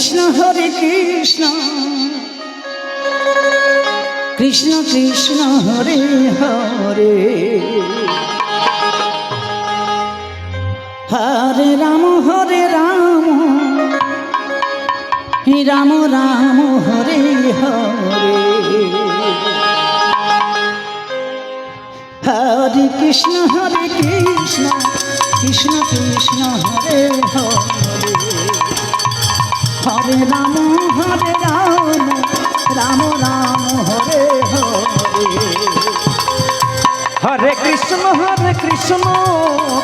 Krishna Krishna Krishna Hare Hare Hare Ram Ram Ram Hare Hare Hare Krishna Krishna Krishna Hare Hare Hare Ram Ram Ram Hare Hare Hare Krishna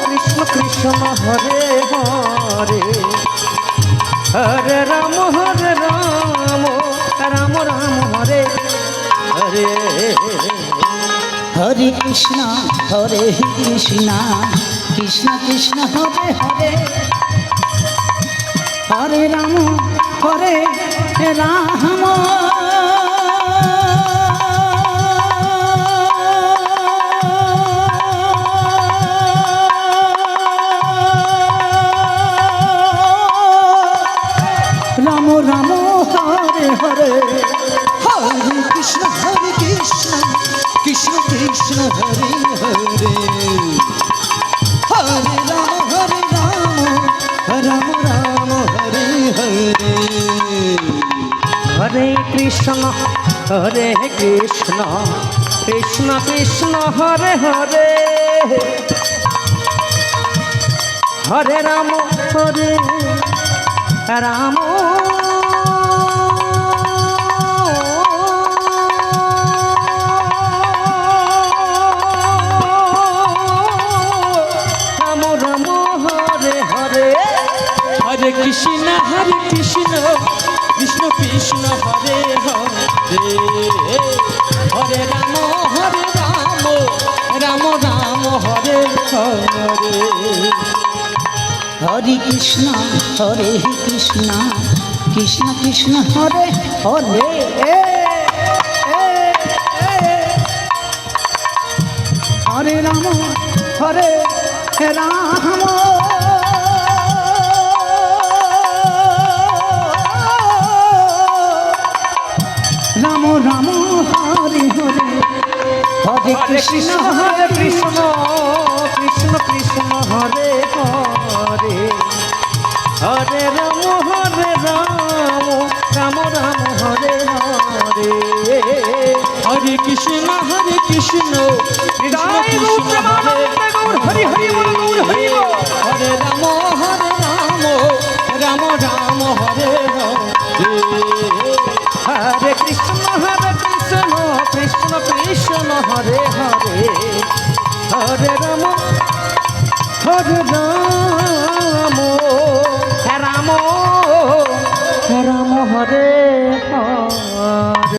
Krishna Krishna Hare Hare Hare Ram Ram Ram Hare Hare Hare Krishna Krishna Krishna Hare Hare Hare Ram Ram Hare Hare Hare Krishna Krishna Krishna Hare Hare Hare Ram Ram Hare Hare Hare Krishna Krishna Krishna Hare Hare Hare Ram Ram Hare Krishna Krishna Krishna Hare Hare Hare Ram Ram Hare Hare Hare Krishna Krishna Krishna Hare Hare Hare Ram Ram Hare Hare Hare Krishna Krishna Krishna Hare Hare Hare Ram Ram Hare Hare Hare Krishna Krishna Hari Hari Hari Hare Ram Ram Hare Hare Hare Krishna Krishna Krishna Hare Hare Hare Ram Ram Hare Hare